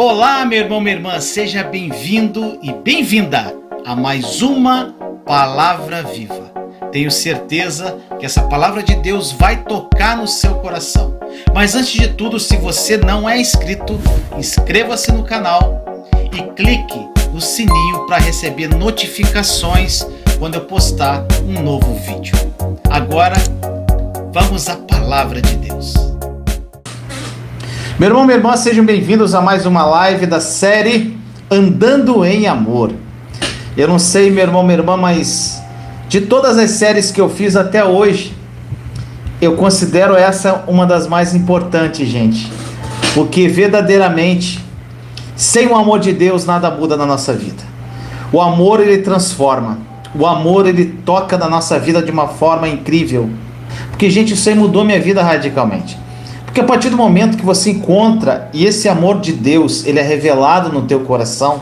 Olá, meu irmão, minha irmã, seja bem-vindo e bem-vinda a mais uma Palavra Viva. Tenho certeza que essa Palavra de Deus vai tocar no seu coração. Mas antes de tudo, se você não é inscrito, inscreva-se no canal e clique no sininho para receber notificações quando eu postar um novo vídeo. Agora, vamos à Palavra de Deus. Meu irmão, minha irmã, sejam bem-vindos a mais uma live da série Andando em Amor. Eu não sei, meu irmão, minha irmã, mas de todas as séries que eu fiz até hoje, eu considero essa uma das mais importantes, gente. Porque verdadeiramente, sem o amor de Deus, nada muda na nossa vida. O amor, ele transforma. O amor, ele toca na nossa vida de uma forma incrível. Porque, gente, isso aí mudou minha vida radicalmente. Porque a partir do momento que você encontra, e esse amor de Deus, ele é revelado no teu coração,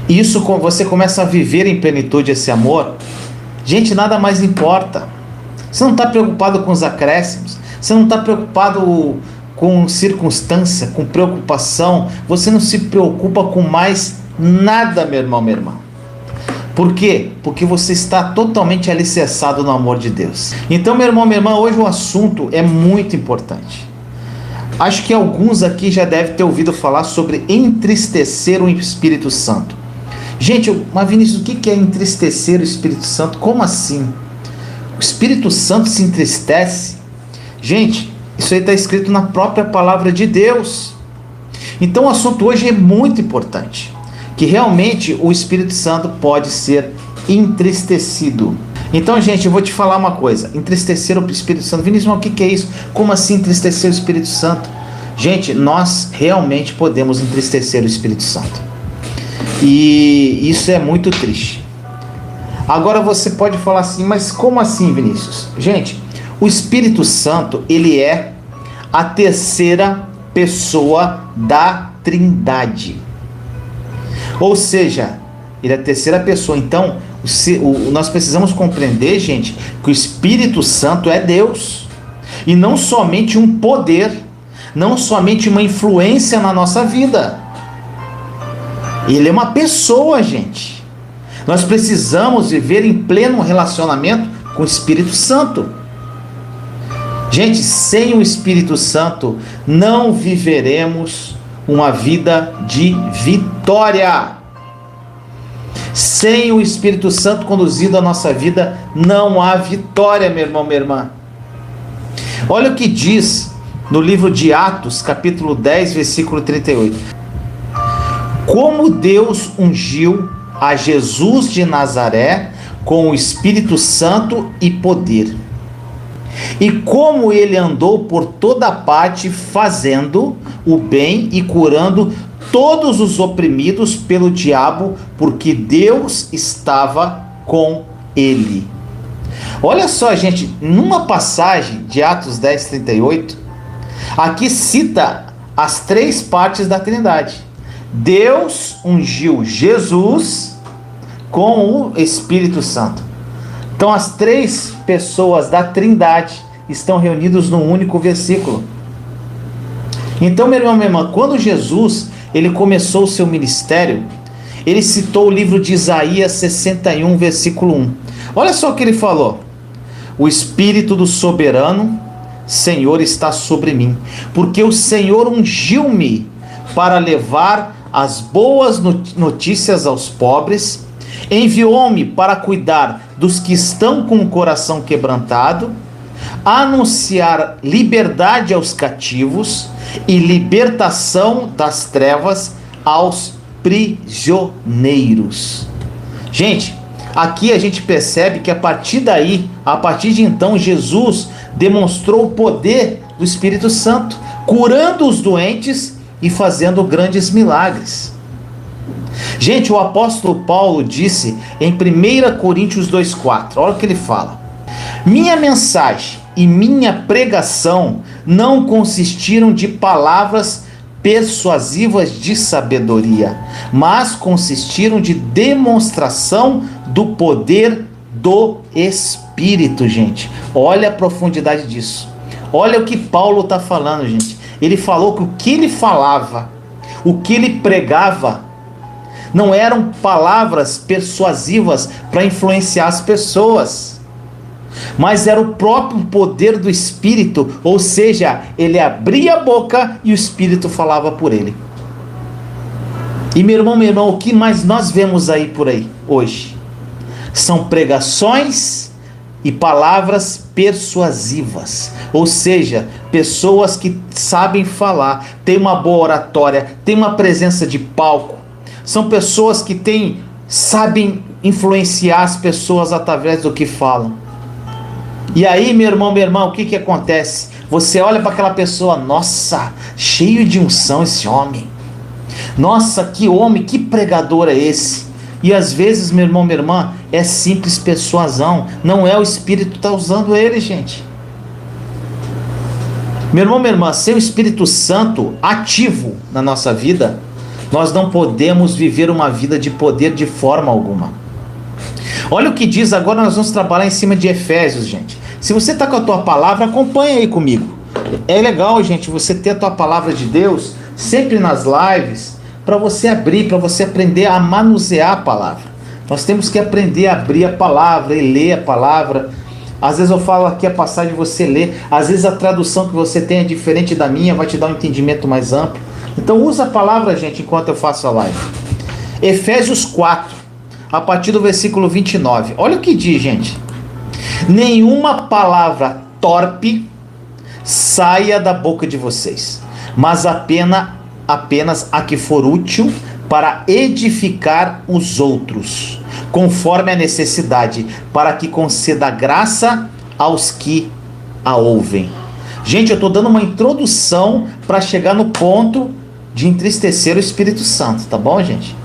e isso você começa a viver em plenitude esse amor, gente, nada mais importa. Você não está preocupado com os acréscimos, você não está preocupado com circunstância, com preocupação, você não se preocupa com mais nada, meu irmão, minha irmã. Por quê? Porque você está totalmente alicerçado no amor de Deus. Então, meu irmão, minha irmã, hoje o assunto é muito importante. Acho que alguns aqui já devem ter ouvido falar sobre entristecer o Espírito Santo. Gente, mas Vinícius, o que é entristecer o Espírito Santo? Como assim? O Espírito Santo se entristece? Gente, isso aí está escrito na própria palavra de Deus. Então o assunto hoje é muito importante. Que realmente o Espírito Santo pode ser entristecido. Então, gente, eu vou te falar uma coisa. Entristecer o Espírito Santo. Vinícius, mas o que é isso? Como assim entristecer o Espírito Santo? Gente, nós realmente podemos entristecer o Espírito Santo. E isso é muito triste. Agora você pode falar assim, mas como assim, Vinícius? Gente, o Espírito Santo, ele é a terceira pessoa da Trindade. Ou seja, ele é a terceira pessoa. Então, nós precisamos compreender, gente, que o Espírito Santo é Deus. E não somente um poder, não somente uma influência na nossa vida. Ele é uma pessoa, gente. Nós precisamos viver em pleno relacionamento com o Espírito Santo. Gente, sem o Espírito Santo, não viveremos uma vida de vitória. Sem o Espírito Santo conduzindo a nossa vida, não há vitória, meu irmão, minha irmã. Olha o que diz no livro de Atos, capítulo 10, versículo 38. Como Deus ungiu a Jesus de Nazaré com o Espírito Santo e poder, e como ele andou por toda parte fazendo o bem e curando todos os oprimidos pelo diabo, porque Deus estava com ele. Olha só, gente, numa passagem de Atos 10, 38, aqui cita as três partes da Trindade. Deus ungiu Jesus com o Espírito Santo. Então as três pessoas da Trindade estão reunidas num único versículo. Então, meu irmão, minha irmã, quando Jesus ele começou o seu ministério, ele citou o livro de Isaías 61, versículo 1. Olha só o que ele falou: o Espírito do soberano Senhor está sobre mim, porque o Senhor ungiu-me para levar as boas notícias aos pobres, enviou-me para cuidar dos que estão com o coração quebrantado, anunciar liberdade aos cativos e libertação das trevas aos prisioneiros. Gente, aqui a gente percebe que a partir de então, Jesus demonstrou o poder do Espírito Santo, curando os doentes e fazendo grandes milagres. Gente, o apóstolo Paulo disse em 1 Coríntios 2,4, olha o que ele fala: minha mensagem e minha pregação não consistiram de palavras persuasivas de sabedoria, mas consistiram de demonstração do poder do Espírito, gente. Olha a profundidade disso. Olha o que Paulo está falando, gente. Ele falou que o que ele falava, O que ele pregava não eram palavras persuasivas para influenciar as pessoas, mas era o próprio poder do Espírito, ou seja, ele abria a boca e o Espírito falava por ele. E meu irmão, o que mais nós vemos aí por aí hoje? São pregações e palavras persuasivas, ou seja, pessoas que sabem falar, têm uma boa oratória, têm uma presença de palco, são pessoas que sabem influenciar as pessoas através do que falam. E aí, meu irmão, o que acontece? Você olha para aquela pessoa, nossa, cheio de unção esse homem, nossa, que homem, que pregador é esse? E às vezes, meu irmão, minha irmã, é simples persuasão, não é o Espírito que está usando ele, gente. Meu irmão, minha irmã, sem o Espírito Santo ativo na nossa vida, nós não podemos viver uma vida de poder de forma alguma. Olha o que diz agora, nós vamos trabalhar em cima de Efésios, gente. Se você está com a tua palavra, acompanha aí comigo. É legal, gente, você ter a tua palavra de Deus sempre nas lives, para você abrir, para você aprender a manusear a palavra. Nós temos que aprender a abrir a palavra e ler a palavra. Às vezes eu falo aqui a passagem, você lê, às vezes a tradução que você tem é diferente da minha, vai te dar um entendimento mais amplo. Então usa a palavra, gente, enquanto eu faço a live. Efésios 4, a partir do versículo 29. Olha o que diz, gente. Nenhuma palavra torpe saia da boca de vocês, mas apenas a que for útil para edificar os outros, conforme a necessidade, para que conceda graça aos que a ouvem. Gente, eu estou dando uma introdução para chegar no ponto de entristecer o Espírito Santo, tá bom, gente?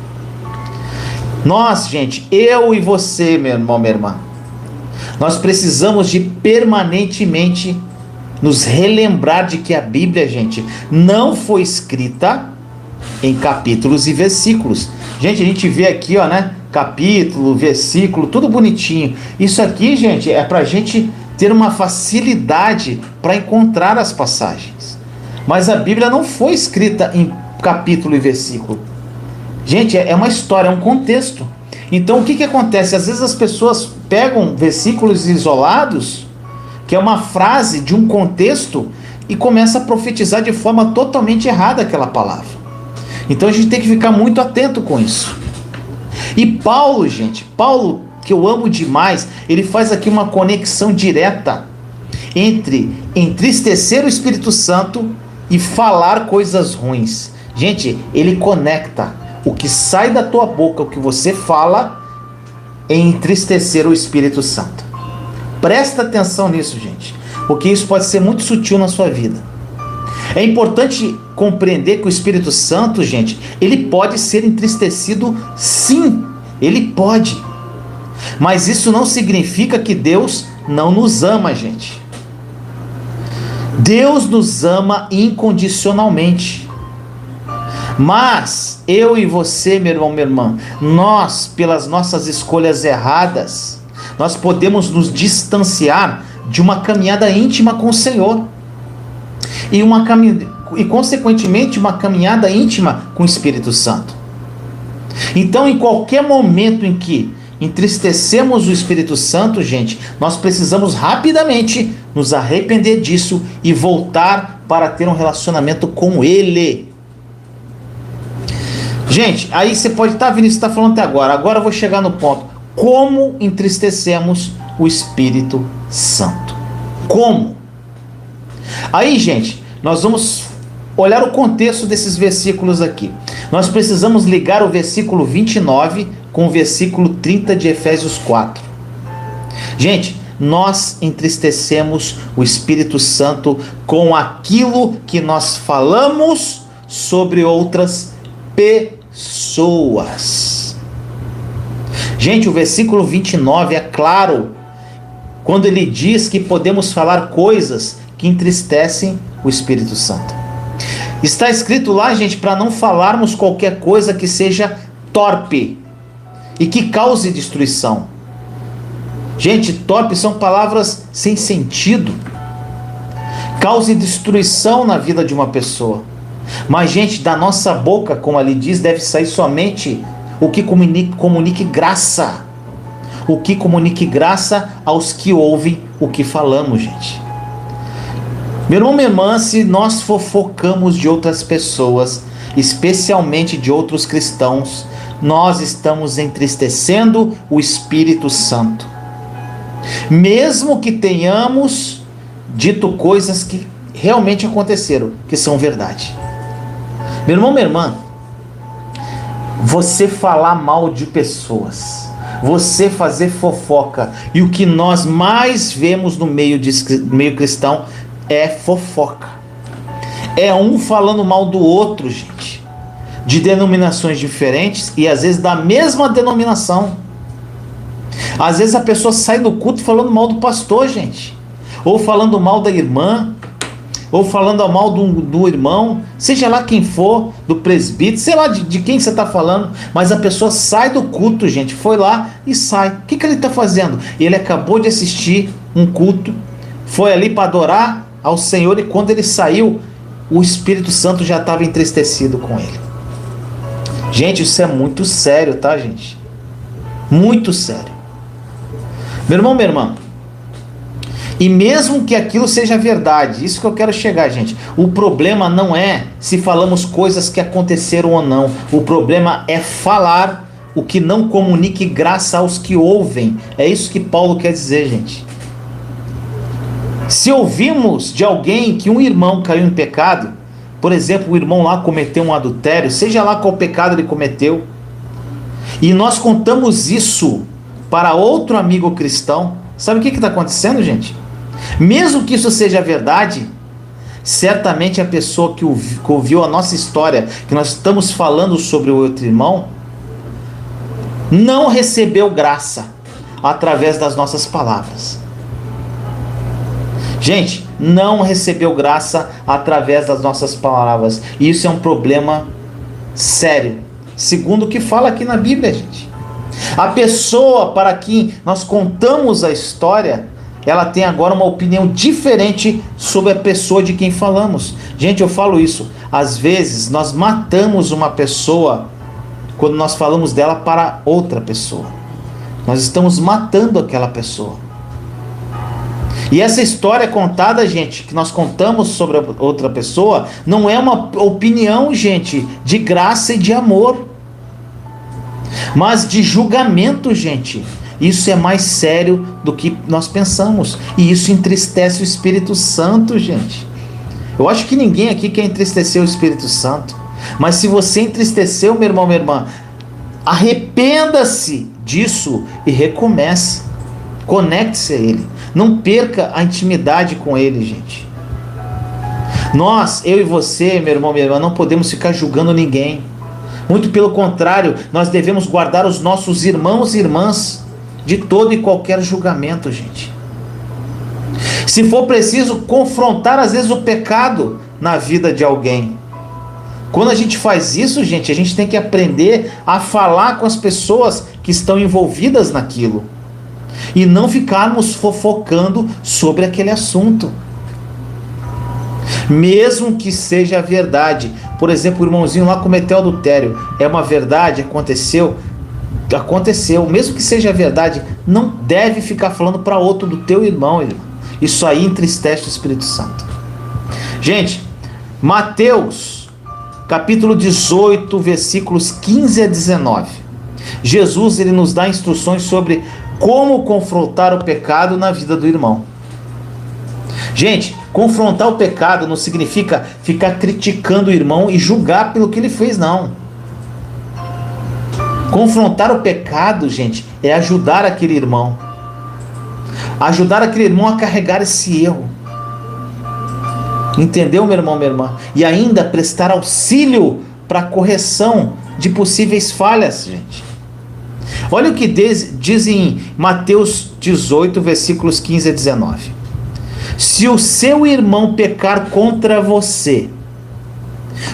Nós, gente, eu e você, meu irmão, minha irmã, nós precisamos de permanentemente nos relembrar de que a Bíblia, gente, não foi escrita em capítulos e versículos. Gente, a gente vê aqui, ó, né? Capítulo, versículo, tudo bonitinho. Isso aqui, gente, é pra gente ter uma facilidade para encontrar as passagens. Mas a Bíblia não foi escrita em capítulo e versículo. Gente, é uma história, é um contexto. Então, o que acontece? Às vezes as pessoas pegam versículos isolados, que é uma frase de um contexto, e começa a profetizar de forma totalmente errada aquela palavra. Então a gente tem que ficar muito atento com isso. E Paulo, gente, Paulo, que eu amo demais, ele faz aqui uma conexão direta entre entristecer o Espírito Santo e falar coisas ruins. Gente, ele conecta o que sai da tua boca, o que você fala, em entristecer o Espírito Santo. Presta atenção nisso, gente, porque isso pode ser muito sutil na sua vida. É importante compreender que o Espírito Santo, gente, ele pode ser entristecido, sim, ele pode. Mas isso não significa que Deus não nos ama, gente. Deus nos ama incondicionalmente. Mas eu e você, meu irmão, minha irmã, nós, pelas nossas escolhas erradas, nós podemos nos distanciar de uma caminhada íntima com o Senhor. E consequentemente uma caminhada íntima com o Espírito Santo. Então, em qualquer momento em que entristecemos o Espírito Santo, gente, nós precisamos rapidamente nos arrepender disso e voltar para ter um relacionamento com Ele. Gente, aí você pode estar vendo isso que está falando até agora. Agora eu vou chegar no ponto. Como entristecemos o Espírito Santo? Como? Aí, gente, nós vamos olhar o contexto desses versículos aqui. Nós precisamos ligar o versículo 29 com o versículo 30 de Efésios 4. Gente, nós entristecemos o Espírito Santo com aquilo que nós falamos sobre outras pessoas. Gente, o versículo 29 é claro quando ele diz que podemos falar coisas que entristecem o Espírito Santo. Está escrito lá, gente, para não falarmos qualquer coisa que seja torpe e que cause destruição. Gente, torpe são palavras sem sentido. Cause destruição na vida de uma pessoa. Mas, gente, da nossa boca, como ali diz, deve sair somente o que comunique graça. O que comunique graça aos que ouvem o que falamos, gente. Meu irmão, minha irmã, se nós fofocamos de outras pessoas, especialmente de outros cristãos, nós estamos entristecendo o Espírito Santo. Mesmo que tenhamos dito coisas que realmente aconteceram, que são verdade. Meu irmão, minha irmã, você falar mal de pessoas, você fazer fofoca, e o que nós mais vemos no meio cristão é fofoca. É um falando mal do outro, gente, de denominações diferentes e às vezes da mesma denominação. Às vezes a pessoa sai do culto falando mal do pastor, gente, ou falando mal da irmã, ou falando mal do irmão, seja lá quem for, do presbítero, sei lá de quem você está falando, mas a pessoa sai do culto, gente, foi lá e sai. O que ele está fazendo? Ele acabou de assistir um culto, foi ali para adorar ao Senhor, e quando ele saiu, o Espírito Santo já estava entristecido com ele. Gente, isso é muito sério, tá, gente? Muito sério. Meu irmão, minha irmã, e mesmo que aquilo seja verdade, isso que eu quero chegar, gente, o problema não é se falamos coisas que aconteceram ou não, o problema é falar o que não comunique graça aos que ouvem. É isso que Paulo quer dizer, gente. Se ouvimos de alguém que um irmão caiu em pecado, por exemplo, o irmão lá cometeu um adultério, seja lá qual pecado ele cometeu, e nós contamos isso para outro amigo cristão, sabe o que está acontecendo, gente? Mesmo que isso seja verdade, certamente a pessoa que ouviu a nossa história, que nós estamos falando sobre o outro irmão, não recebeu graça através das nossas palavras. Gente, não recebeu graça através das nossas palavras. E isso é um problema sério, segundo o que fala aqui na Bíblia, gente. A pessoa para quem nós contamos a história, ela tem agora uma opinião diferente sobre a pessoa de quem falamos. Gente, eu falo isso, às vezes nós matamos uma pessoa quando nós falamos dela para outra pessoa. Nós estamos matando aquela pessoa. E essa história contada, gente, que nós contamos sobre a outra pessoa, não é uma opinião, gente, de graça e de amor, mas de julgamento, gente. Isso é mais sério do que nós pensamos. E isso entristece o Espírito Santo, gente. Eu acho que ninguém aqui quer entristecer o Espírito Santo. Mas se você entristeceu, meu irmão, minha irmã, arrependa-se disso e recomece. Conecte-se a Ele. Não perca a intimidade com Ele, gente. Nós, eu e você, meu irmão, minha irmã, não podemos ficar julgando ninguém. Muito pelo contrário, nós devemos guardar os nossos irmãos e irmãs de todo e qualquer julgamento, gente. Se for preciso, confrontar às vezes o pecado na vida de alguém. Quando a gente faz isso, gente, a gente tem que aprender a falar com as pessoas que estão envolvidas naquilo. E não ficarmos fofocando sobre aquele assunto. Mesmo que seja verdade. Por exemplo, o irmãozinho lá cometeu adultério. É uma verdade, aconteceu. Mesmo que seja verdade, não deve ficar falando para outro do teu irmão. Isso aí entristece o Espírito Santo. Gente, Mateus, capítulo 18, versículos 15 a 19. Jesus, ele nos dá instruções sobre como confrontar o pecado na vida do irmão. Gente, confrontar o pecado não significa ficar criticando o irmão e julgar pelo que ele fez, não. Confrontar o pecado, gente, é ajudar aquele irmão. Ajudar aquele irmão a carregar esse erro. Entendeu, meu irmão, minha irmã? E ainda prestar auxílio para a correção de possíveis falhas, gente. Olha o que diz em Mateus 18, versículos 15 a 19. Se o seu irmão pecar contra você,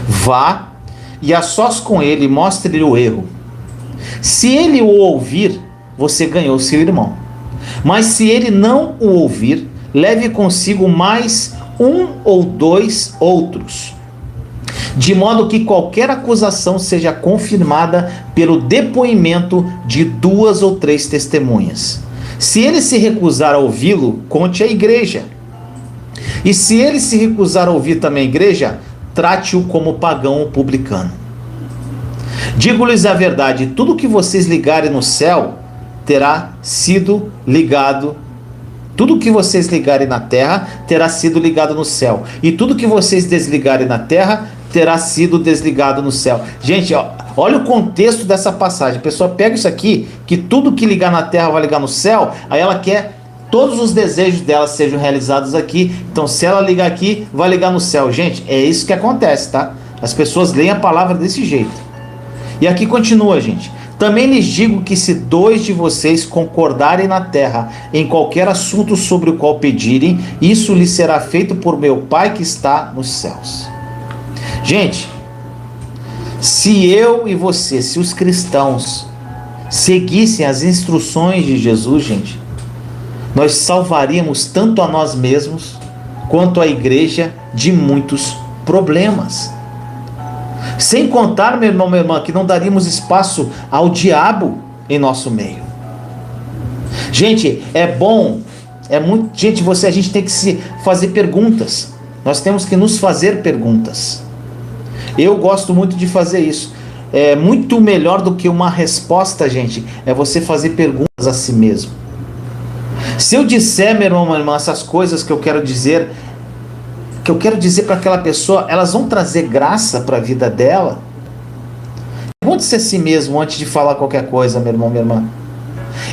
vá e a sós com ele mostre-lhe o erro. Se ele o ouvir, você ganhou seu irmão. Mas se ele não o ouvir, leve consigo mais um ou dois outros, de modo que qualquer acusação seja confirmada pelo depoimento de 2 ou 3 testemunhas. Se ele se recusar a ouvi-lo, conte à igreja. E se ele se recusar a ouvir também a igreja, trate-o como pagão ou publicano. Digo-lhes a verdade, tudo que vocês ligarem no céu terá sido ligado. Tudo que vocês ligarem na terra terá sido ligado no céu. E tudo que vocês desligarem na terra terá sido desligado no céu. Gente, olha o contexto dessa passagem. A pessoa pega isso aqui, que tudo que ligar na terra vai ligar no céu, aí ela quer todos os desejos dela sejam realizados aqui. Então, se ela ligar aqui, vai ligar no céu. Gente, é isso que acontece, tá? As pessoas leem a palavra desse jeito. E aqui continua, gente. Também lhes digo que se 2 de vocês concordarem na terra em qualquer assunto sobre o qual pedirem, isso lhes será feito por meu Pai que está nos céus. Gente, se eu e você, se os cristãos seguissem as instruções de Jesus, gente, nós salvaríamos tanto a nós mesmos quanto a igreja de muitos problemas. Sem contar, meu irmão, minha irmã, que não daríamos espaço ao diabo em nosso meio. Gente, é bom, gente, a gente tem que se fazer perguntas. Nós temos que nos fazer perguntas. Eu gosto muito de fazer isso. É muito melhor do que uma resposta, gente, é você fazer perguntas a si mesmo. Se eu disser, meu irmão, minha irmã, essas coisas que eu quero dizer para aquela pessoa, elas vão trazer graça para a vida dela? Pergunte-se a si mesmo antes de falar qualquer coisa, meu irmão, minha irmã.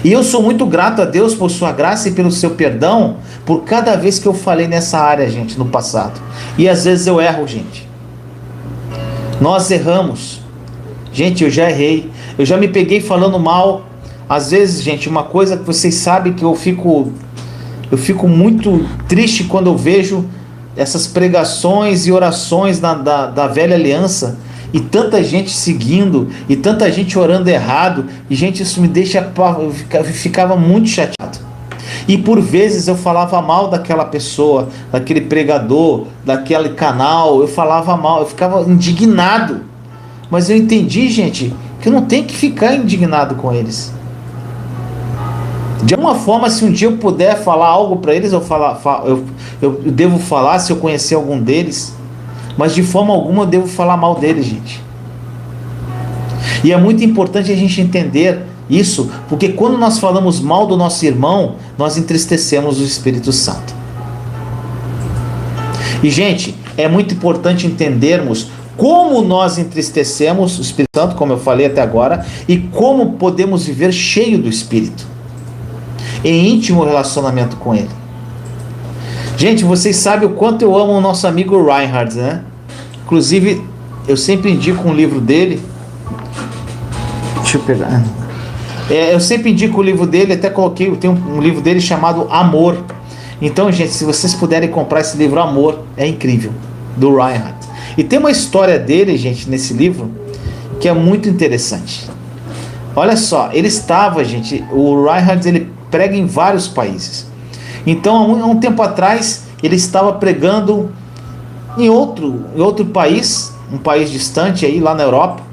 E eu sou muito grato a Deus por sua graça e pelo seu perdão, por cada vez que eu falei nessa área, gente, no passado. E às vezes eu erro, gente. Nós erramos. Gente, eu já errei. Eu já me peguei falando mal. Às vezes, gente, uma coisa que vocês sabem que eu fico muito triste quando eu vejo essas pregações e orações da velha aliança, e tanta gente seguindo, e tanta gente orando errado, e gente, isso me deixa, eu ficava muito chateado. E por vezes eu falava mal daquela pessoa, daquele pregador, daquele canal, eu falava mal, eu ficava indignado. Mas eu entendi, gente, que eu não tenho que ficar indignado com eles. De alguma forma, se um dia eu puder falar algo para eles, eu devo falar, se eu conhecer algum deles. Mas de forma alguma eu devo falar mal deles, gente. E é muito importante a gente entender isso, porque quando nós falamos mal do nosso irmão, nós entristecemos o Espírito Santo. E, gente, é muito importante entendermos como nós entristecemos o Espírito Santo, como eu falei até agora, e como podemos viver cheio do Espírito, em íntimo relacionamento com Ele. Gente, vocês sabem o quanto eu amo o nosso amigo Reinhard, né? Inclusive, eu sempre indico um livro dele. Deixa eu pegar. Eu sempre indico o livro dele, até coloquei, tem um livro dele chamado Amor. Então, gente, se vocês puderem comprar esse livro Amor, é incrível, do Reinhard. E tem uma história dele, gente, nesse livro, que é muito interessante. Olha só, ele estava, gente, o Reinhard, ele prega em vários países. Então, há um tempo atrás, ele estava pregando em outro país, um país distante aí, lá na Europa.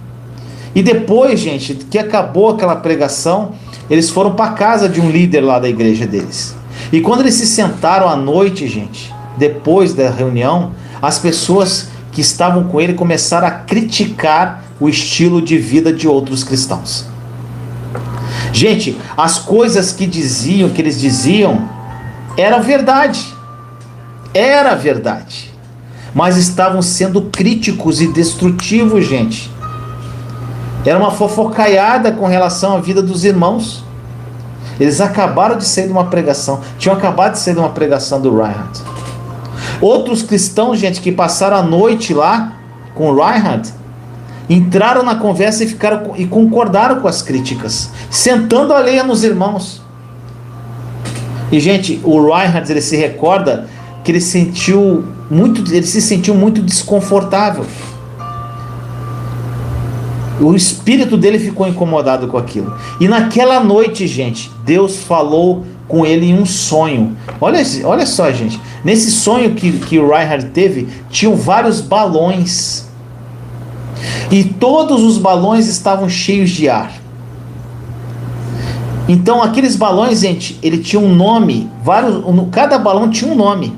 E depois, gente, que acabou aquela pregação, eles foram para a casa de um líder lá da igreja deles. E quando eles se sentaram à noite, gente, depois da reunião, as pessoas que estavam com ele começaram a criticar o estilo de vida de outros cristãos. Gente, as coisas que eles diziam, era verdade, mas estavam sendo críticos e destrutivos, gente. Era uma fofocaiada com relação à vida dos irmãos. Eles acabaram de sair de uma pregação, tinham acabado de sair de uma pregação do Reinhard. Outros cristãos, gente, que passaram a noite lá com o Reinhard, entraram na conversa e concordaram com as críticas, sentando a lenha nos irmãos. E, gente, o Reinhard, ele se recorda que ele se sentiu muito desconfortável. O espírito dele ficou incomodado com aquilo. E naquela noite, gente, Deus falou com ele em um sonho. Olha só, gente. Nesse sonho que o Reinhard teve, tinham vários balões. E todos os balões estavam cheios de ar. Então aqueles balões, gente, ele tinha um nome, cada balão tinha um nome.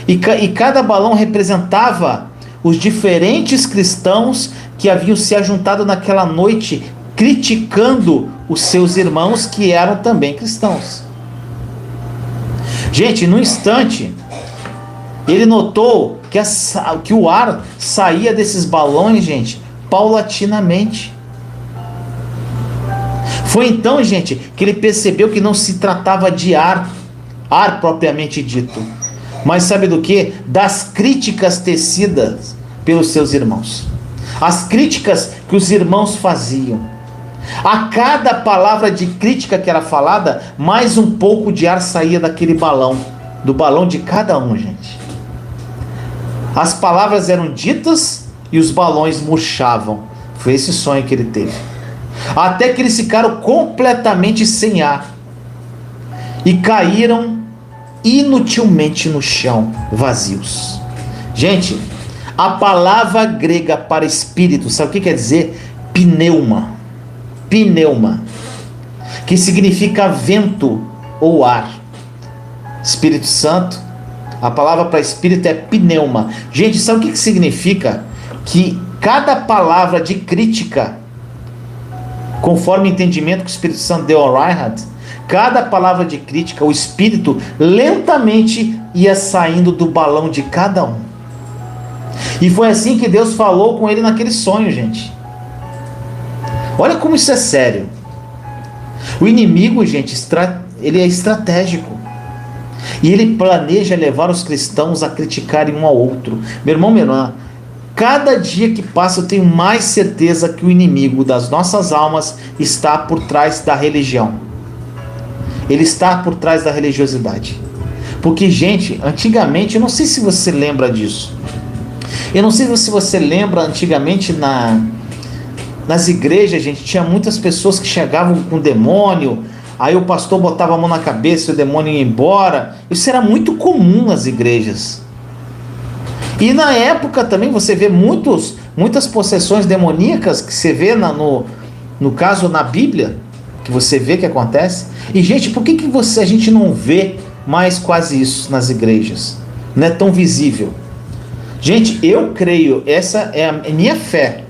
E cada balão representava os diferentes cristãos que haviam se ajuntado naquela noite, criticando os seus irmãos que eram também cristãos. Gente, no instante, ele notou que o ar saía desses balões, gente, paulatinamente. Foi então, gente, que ele percebeu que não se tratava de ar propriamente dito, mas sabe do que? Das críticas tecidas pelos seus irmãos. As críticas que os irmãos faziam. A cada palavra de crítica que era falada, mais um pouco de ar saía daquele balão, do balão de cada um, gente. As palavras eram ditas e os balões murchavam. Foi esse sonho que ele teve. Até que eles ficaram completamente sem ar e caíram inutilmente no chão, vazios. Gente, a palavra grega para espírito, sabe o que quer dizer? Pneuma. Pneuma, que significa vento ou ar. Espírito Santo, a palavra para espírito é pneuma. Gente, sabe o que significa? Que cada palavra de crítica, conforme o entendimento que o Espírito Santo deu ao Reinhard, cada palavra de crítica, o Espírito lentamente ia saindo do balão de cada um. E foi assim que Deus falou com ele naquele sonho, gente. Olha como isso é sério. O inimigo, gente, ele é estratégico. E ele planeja levar os cristãos a criticarem um ao outro. Meu irmão, minha irmã, cada dia que passa eu tenho mais certeza que o inimigo das nossas almas está por trás da religião. Ele está por trás da religiosidade. Porque, gente, antigamente, eu não sei se você lembra disso. Eu não sei se você lembra, antigamente nas igrejas, gente, tinha muitas pessoas que chegavam com demônio, aí o pastor botava a mão na cabeça e o demônio ia embora. Isso era muito comum nas igrejas. E na época também você vê muitas possessões demoníacas que você vê no caso na Bíblia, que você vê que acontece. E, gente, por que a gente não vê mais quase isso nas igrejas? Não é tão visível. Gente, eu creio, essa é a minha fé.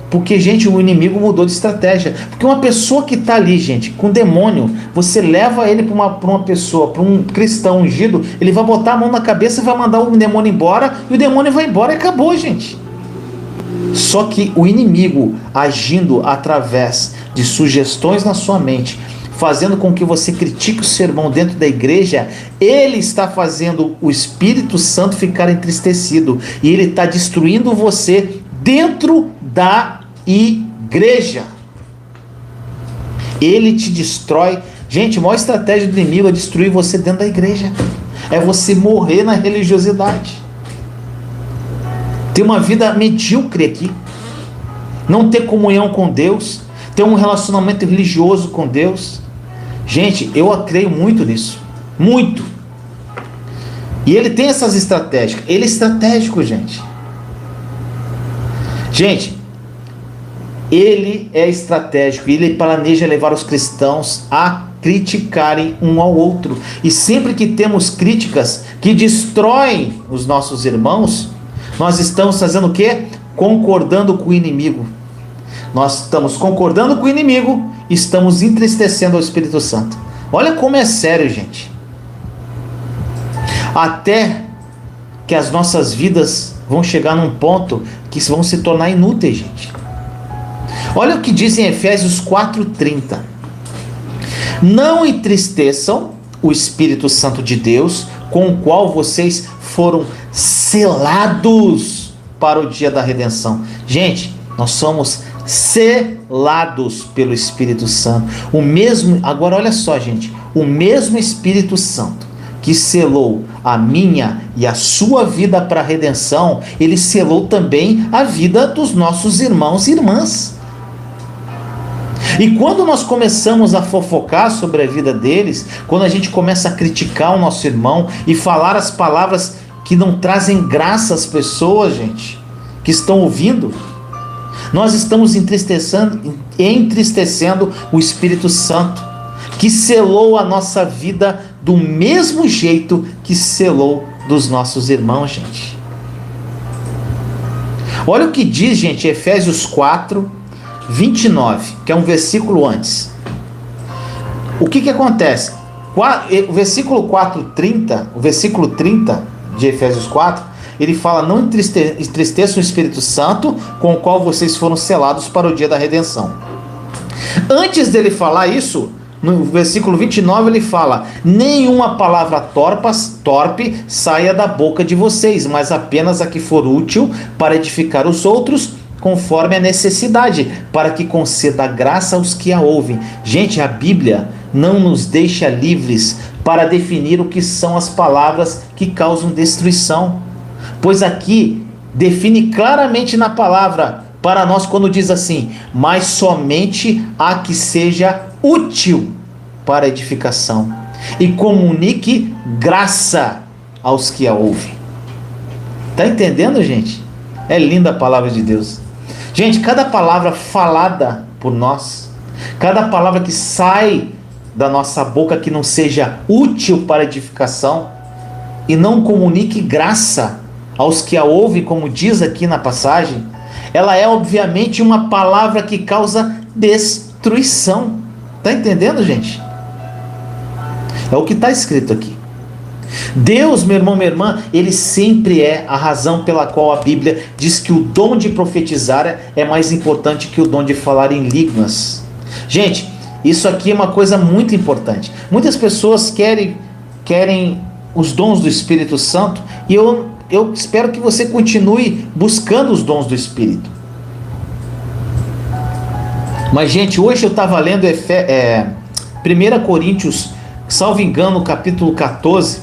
Porque, gente, o inimigo mudou de estratégia. Porque uma pessoa que está ali, gente, com demônio, você leva ele para uma pessoa, para um cristão ungido, ele vai botar a mão na cabeça e vai mandar o demônio embora, e o demônio vai embora e acabou, gente. Só que o inimigo, agindo através de sugestões na sua mente, fazendo com que você critique o seu irmão dentro da igreja, ele está fazendo o Espírito Santo ficar entristecido, e ele está destruindo você dentro da igreja. Ele te destrói. Gente, a maior estratégia do inimigo é destruir você dentro da igreja. É você morrer na religiosidade. Ter uma vida medíocre aqui. Não ter comunhão com Deus. Ter um relacionamento religioso com Deus. Gente, eu creio muito nisso. Muito. E ele tem essas estratégias. Ele é estratégico, gente. Gente, ele é estratégico, ele planeja levar os cristãos a criticarem um ao outro. E sempre que temos críticas que destroem os nossos irmãos, nós estamos fazendo o quê? Concordando com o inimigo. Nós estamos concordando com o inimigo e estamos entristecendo o Espírito Santo. Olha como é sério, gente. Até que as nossas vidas vão chegar num ponto que vão se tornar inúteis, gente. Olha o que diz em Efésios 4:30. Não entristeçam o Espírito Santo de Deus, com o qual vocês foram selados para o dia da redenção. Gente, nós somos selados pelo Espírito Santo. Agora olha só, gente, o mesmo Espírito Santo que selou a minha e a sua vida para a redenção, ele selou também a vida dos nossos irmãos e irmãs. E quando nós começamos a fofocar sobre a vida deles, quando a gente começa a criticar o nosso irmão e falar as palavras que não trazem graça às pessoas, gente, que estão ouvindo, Nós estamos entristecendo o Espírito Santo, que selou a nossa vida do mesmo jeito que selou dos nossos irmãos, gente. Olha o que diz, gente, Efésios 4, 29, que é um versículo antes. O que acontece? O versículo 4:30, o versículo 30 de Efésios 4, ele fala: não entristeçam o Espírito Santo, com o qual vocês foram selados para o dia da redenção. Antes dele falar isso, no versículo 29 ele fala: nenhuma palavra torpe saia da boca de vocês, mas apenas a que for útil para edificar os outros, conforme a necessidade, para que conceda graça aos que a ouvem. Gente, a Bíblia não nos deixa livres para definir o que são as palavras que causam destruição, pois aqui define claramente na palavra para nós quando diz assim: mas somente a que seja útil para edificação e comunique graça aos que a ouvem. Tá entendendo, gente? É linda a palavra de Deus. Gente, cada palavra falada por nós, cada palavra que sai da nossa boca que não seja útil para edificação e não comunique graça aos que a ouvem, como diz aqui na passagem, ela é obviamente uma palavra que causa destruição. Tá entendendo, gente? É o que está escrito aqui. Deus, meu irmão, minha irmã, ele sempre é a razão pela qual a Bíblia diz que o dom de profetizar é mais importante que o dom de falar em línguas. Gente, isso aqui é uma coisa muito importante. Muitas pessoas querem os dons do Espírito Santo, e eu espero que você continue buscando os dons do Espírito. Mas, gente, hoje eu estava lendo 1 Coríntios, salvo engano, capítulo 14,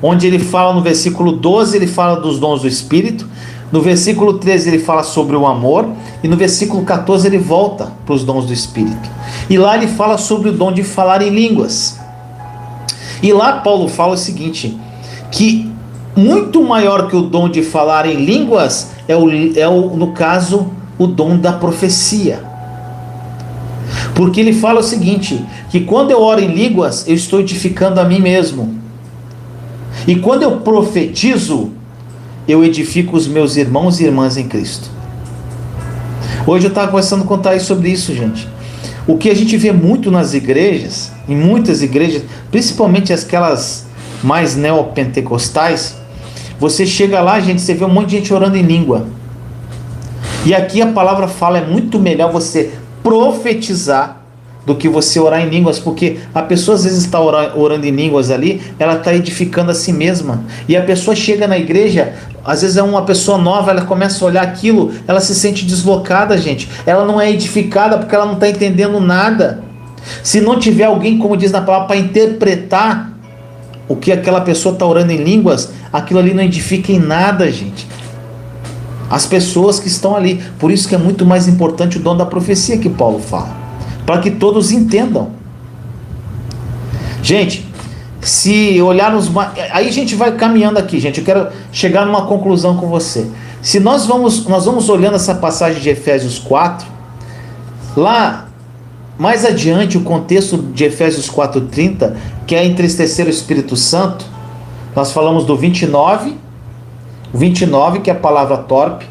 onde ele fala no versículo 12, ele fala dos dons do Espírito, no versículo 13 ele fala sobre o amor, e no versículo 14 ele volta para os dons do Espírito. E lá ele fala sobre o dom de falar em línguas. E lá Paulo fala o seguinte, que muito maior que o dom de falar em línguas no caso, o dom da profecia. Porque ele fala o seguinte, que quando eu oro em línguas, eu estou edificando a mim mesmo. E quando eu profetizo, eu edifico os meus irmãos e irmãs em Cristo. Hoje eu estava conversando com o Thaís sobre isso, gente. O que a gente vê muito nas igrejas, em muitas igrejas, principalmente aquelas mais neopentecostais, você chega lá, gente, você vê um monte de gente orando em língua. E aqui a palavra fala, é muito melhor você profetizar do que você orar em línguas, porque a pessoa às vezes está orando em línguas ali, ela está edificando a si mesma, e a pessoa chega na igreja, às vezes é uma pessoa nova, ela começa a olhar aquilo, ela se sente deslocada, gente, ela não é edificada porque ela não está entendendo nada. Se não tiver alguém, como diz na palavra, para interpretar o que aquela pessoa está orando em línguas, aquilo ali não edifica em nada, gente. As pessoas que estão ali, por isso que é muito mais importante o dom da profecia que Paulo fala, para que todos entendam. Gente, se olharmos, aí a gente vai caminhando aqui, gente, eu quero chegar numa conclusão com você. Se nós vamos olhando essa passagem de Efésios 4, lá mais adiante o contexto de Efésios 4:30, que é entristecer o Espírito Santo, nós falamos do 29, que é a palavra torpe,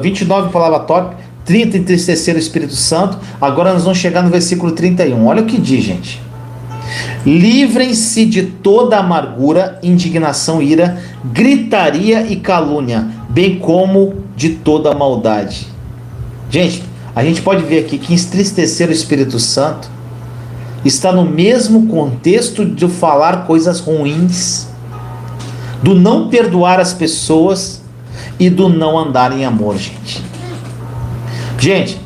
29 palavra torpe, 30 entristecer o Espírito Santo. Agora nós vamos chegar no versículo 31. Olha o que diz, gente. Livrem-se de toda amargura, indignação, ira, gritaria e calúnia, bem como de toda maldade. Gente, a gente pode ver aqui que entristecer o Espírito Santo está no mesmo contexto de falar coisas ruins, do não perdoar as pessoas e do não andar em amor, gente. Gente,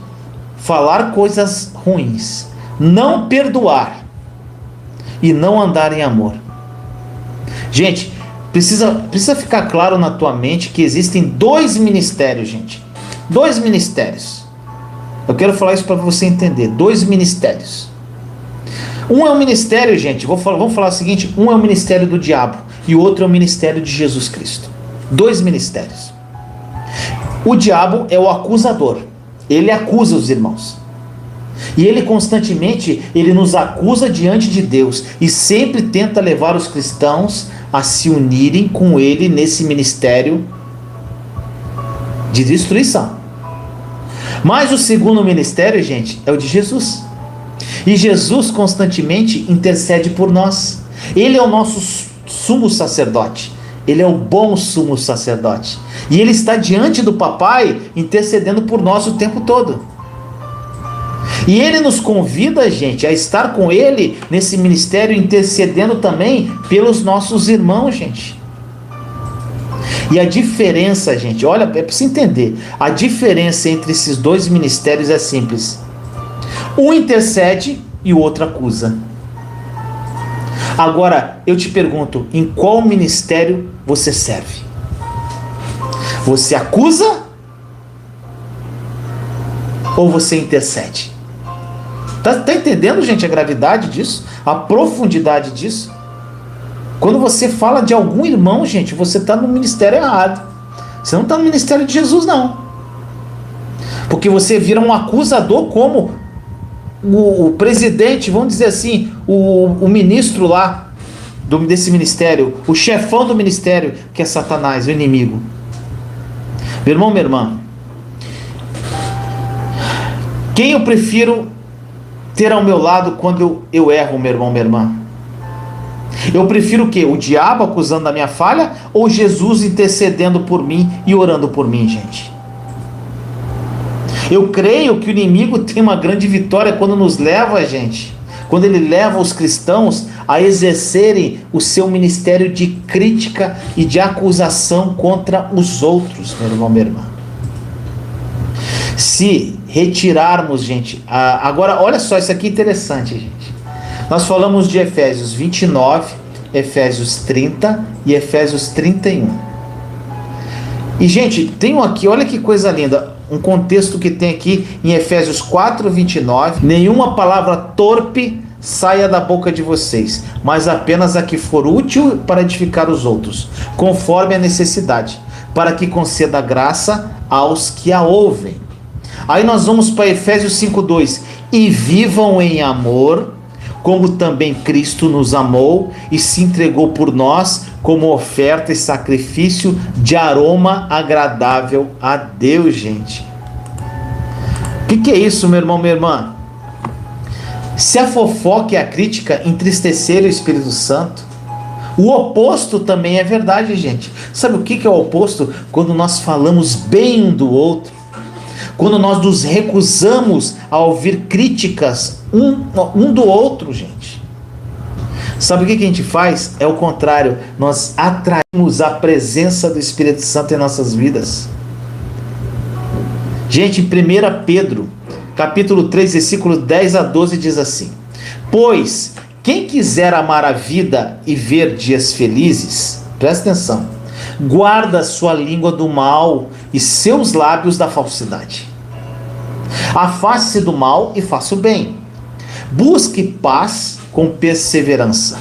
falar coisas ruins, não perdoar e não andar em amor. Gente, precisa ficar claro na tua mente que existem dois ministérios, gente. Dois ministérios. Eu quero falar isso para você entender. Dois ministérios. Um é o ministério, gente, vamos falar o seguinte, um é o ministério do diabo e o outro é o ministério de Jesus Cristo. Dois ministérios. O diabo é o acusador. Ele acusa os irmãos. E ele constantemente, ele nos acusa diante de Deus e sempre tenta levar os cristãos a se unirem com ele nesse ministério de destruição. Mas o segundo ministério, gente, é o de Jesus. E Jesus constantemente intercede por nós. Ele é o nosso sumo sacerdote. Ele é o bom sumo sacerdote. E ele está diante do Papai intercedendo por nós o tempo todo. E ele nos convida, gente, a estar com ele nesse ministério, intercedendo também pelos nossos irmãos, gente. E a diferença, gente, olha, é para você entender, a diferença entre esses dois ministérios é simples. Um intercede e o outro acusa. Agora, eu te pergunto, em qual ministério você serve? Você acusa ou você intercede? Tá entendendo, gente, a gravidade disso? A profundidade disso? Quando você fala de algum irmão, gente, você está no ministério errado. Você não está no ministério de Jesus, não. Porque você vira um acusador como o presidente, vamos dizer assim, o ministro lá desse ministério, o chefão do ministério, que é Satanás, o inimigo. Meu irmão, minha irmã, quem eu prefiro ter ao meu lado quando eu erro, meu irmão, minha irmã? Eu prefiro o quê? O diabo acusando da minha falha ou Jesus intercedendo por mim e orando por mim, gente? Eu creio que o inimigo tem uma grande vitória quando nos leva, gente, quando ele leva os cristãos a exercerem o seu ministério de crítica e de acusação contra os outros, meu irmão, minha irmã. Se retirarmos, gente, agora olha só, isso aqui é interessante, gente. Nós falamos de Efésios 29, Efésios 30 e Efésios 31. E, gente, tem aqui, olha que coisa linda, um contexto que tem aqui em Efésios 4, 29. Nenhuma palavra torpe saia da boca de vocês, mas apenas a que for útil para edificar os outros, conforme a necessidade, para que conceda graça aos que a ouvem. Aí nós vamos para Efésios 5:2. E vivam em amor, como também Cristo nos amou e se entregou por nós como oferta e sacrifício de aroma agradável a Deus, gente. O que é isso, meu irmão, minha irmã? Se a fofoca e a crítica entristecerem o Espírito Santo, o oposto também é verdade, gente. Sabe o que é o oposto? Quando nós falamos bem um do outro, quando nós nos recusamos a ouvir críticas um do outro, gente. Sabe o que a gente faz? É o contrário, nós atraímos a presença do Espírito Santo em nossas vidas. Gente, em 1 Pedro, capítulo 3, versículo 10 a 12, diz assim: Pois, quem quiser amar a vida e ver dias felizes, presta atenção, guarda sua língua do mal e seus lábios da falsidade. Afaste-se do mal e faça o bem. Busque paz com perseverança.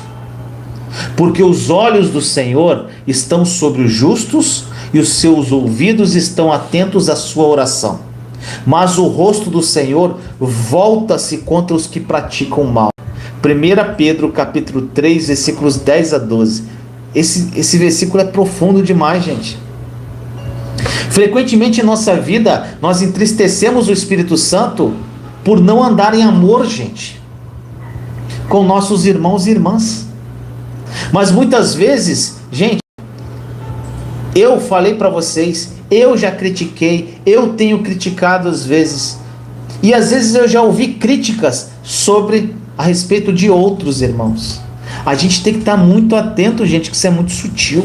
Porque os olhos do Senhor estão sobre os justos e os seus ouvidos estão atentos à sua oração. Mas o rosto do Senhor volta-se contra os que praticam o mal. 1 Pedro capítulo 3, versículos 10 a 12. Esse versículo é profundo demais, gente. Frequentemente em nossa vida, nós entristecemos o Espírito Santo por não andar em amor, gente, com nossos irmãos e irmãs. Mas muitas vezes, gente, eu falei para vocês, eu já critiquei, eu tenho criticado às vezes, e às vezes eu já ouvi críticas a respeito de outros irmãos. A gente tem que estar muito atento, gente, que isso é muito sutil.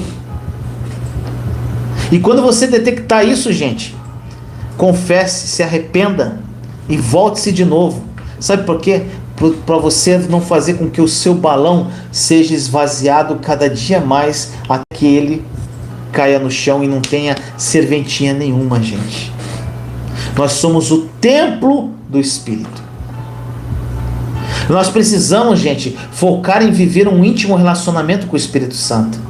E quando você detectar isso, gente, confesse, se arrependa e volte-se de novo. Sabe por quê? Para você não fazer com que o seu balão seja esvaziado cada dia mais até que ele caia no chão e não tenha serventinha nenhuma, gente. Nós somos o templo do Espírito. Nós precisamos, gente, focar em viver um íntimo relacionamento com o Espírito Santo.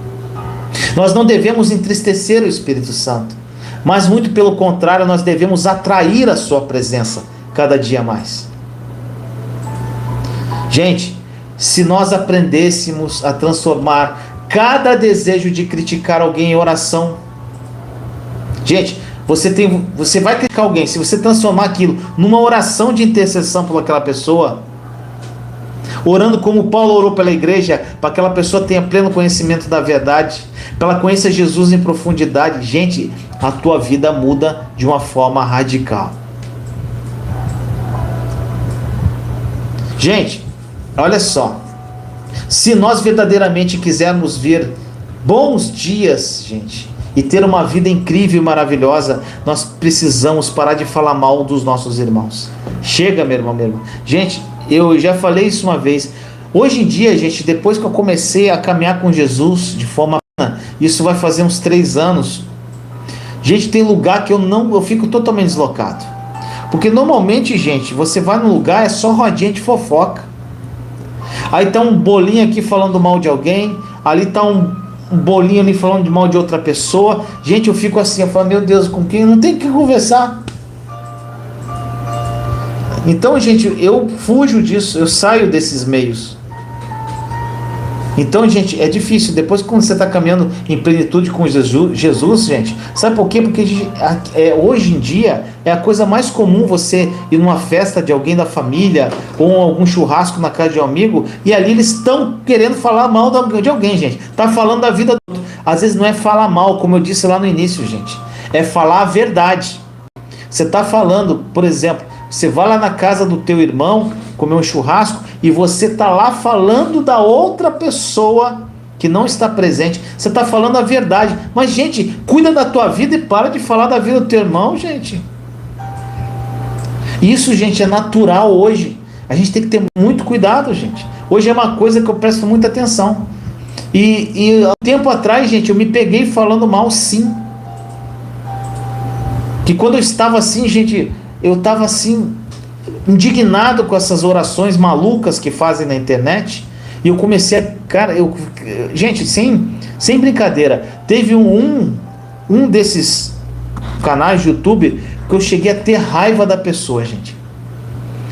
Nós não devemos entristecer o Espírito Santo. Mas muito pelo contrário, nós devemos atrair a sua presença cada dia mais. Gente, se nós aprendêssemos a transformar cada desejo de criticar alguém em oração. Gente, você vai criticar alguém, se você transformar aquilo numa oração de intercessão por aquela pessoa, orando como Paulo orou pela igreja, para que aquela pessoa tenha pleno conhecimento da verdade, para ela conheça Jesus em profundidade, gente, a tua vida muda de uma forma radical. Gente, olha só, se nós verdadeiramente quisermos ver bons dias, gente, e ter uma vida incrível e maravilhosa, nós precisamos parar de falar mal dos nossos irmãos. Chega, meu irmão, meu irmão. Gente, eu já falei isso uma vez. Hoje em dia, gente, depois que eu comecei a caminhar com Jesus de forma... Isso vai fazer uns 3 anos. Gente, tem lugar que eu fico totalmente deslocado. Porque normalmente, gente, você vai num lugar, é só rodinha de fofoca. Aí tá um bolinho aqui falando mal de alguém, ali tá um bolinho ali falando de mal de outra pessoa. Gente, eu fico assim, eu falo, meu Deus, com quem? Não tem que conversar. Então, gente, eu fujo disso, eu saio desses meios. Então, gente, é difícil. Depois, quando você está caminhando em plenitude com Jesus, gente, sabe por quê? Porque hoje em dia é a coisa mais comum você ir numa festa de alguém da família ou algum churrasco na casa de um amigo e ali eles estão querendo falar mal de alguém, gente. Tá falando da vida do outro. Às vezes não é falar mal, como eu disse lá no início, gente. É falar a verdade. Você está falando, por exemplo, você vai lá na casa do teu irmão comer um churrasco e você está lá falando da outra pessoa que não está presente. Você está falando a verdade. Mas, gente, cuida da tua vida e para de falar da vida do teu irmão, gente. Isso, gente, é natural hoje. A gente tem que ter muito cuidado, gente. Hoje é uma coisa que eu presto muita atenção. E há um tempo atrás, gente, eu me peguei falando mal, sim. Que quando eu estava assim, gente, eu estava assim, indignado com essas orações malucas que fazem na internet. E eu comecei a... gente, sem brincadeira, teve um desses canais de YouTube que eu cheguei a ter raiva da pessoa, gente.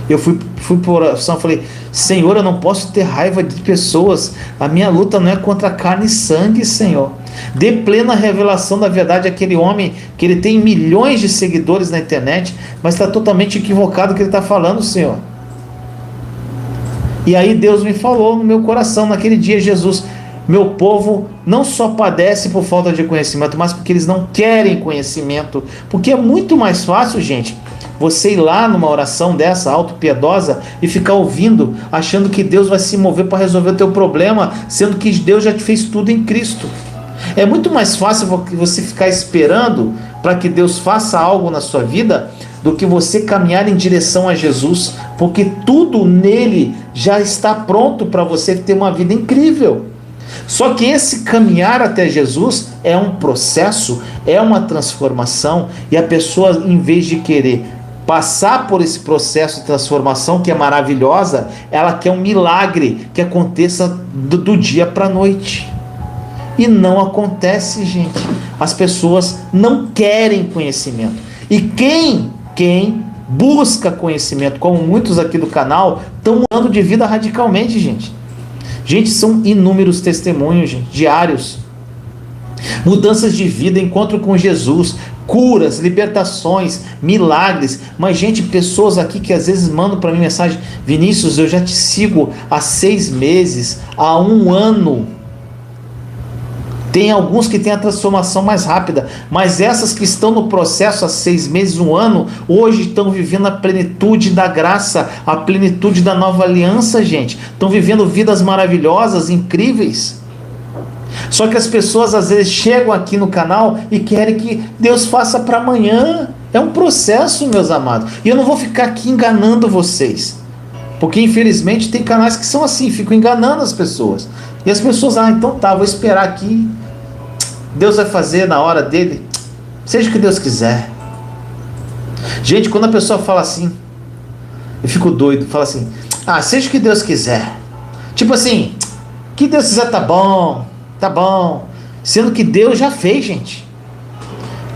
Eu fui por oração, falei, Senhor, eu não posso ter raiva de pessoas. A minha luta não é contra carne e sangue, Senhor. Dê plena revelação da verdade àquele homem que ele tem milhões de seguidores na internet, mas está totalmente equivocado o que ele está falando, Senhor. E aí Deus me falou no meu coração naquele dia, Jesus, meu povo não só padece por falta de conhecimento, mas porque eles não querem conhecimento. Porque é muito mais fácil, gente, você ir lá numa oração dessa, auto-piedosa, e ficar ouvindo, achando que Deus vai se mover para resolver o teu problema, sendo que Deus já te fez tudo em Cristo. É muito mais fácil você ficar esperando para que Deus faça algo na sua vida do que você caminhar em direção a Jesus, porque tudo nele já está pronto para você ter uma vida incrível. Só que esse caminhar até Jesus é um processo, é uma transformação, e a pessoa, em vez de querer passar por esse processo de transformação que é maravilhosa, ela quer um milagre que aconteça do dia para a noite. E não acontece, gente. As pessoas não querem conhecimento. E quem busca conhecimento, como muitos aqui do canal, estão mudando de vida radicalmente, gente. Gente, são inúmeros testemunhos, gente, diários. Mudanças de vida, encontro com Jesus, curas, libertações, milagres. Mas, gente, pessoas aqui que às vezes mandam para mim mensagem: Vinícius, eu já te sigo há 6 meses, há 1 ano. Tem alguns que têm a transformação mais rápida, mas essas que estão no processo há 6 meses, 1 ano, hoje estão vivendo a plenitude da graça, a plenitude da nova aliança, gente. Estão vivendo vidas maravilhosas, incríveis. Só que as pessoas às vezes chegam aqui no canal e querem que Deus faça para amanhã. É um processo, meus amados. E eu não vou ficar aqui enganando vocês, porque infelizmente tem canais que são assim, ficam enganando as pessoas. E as pessoas, então tá, vou esperar aqui, Deus vai fazer na hora dele, seja o que Deus quiser. Gente, quando a pessoa fala assim, eu fico doido, fala assim, seja o que Deus quiser. Tipo assim, que Deus quiser tá bom, sendo que Deus já fez, gente.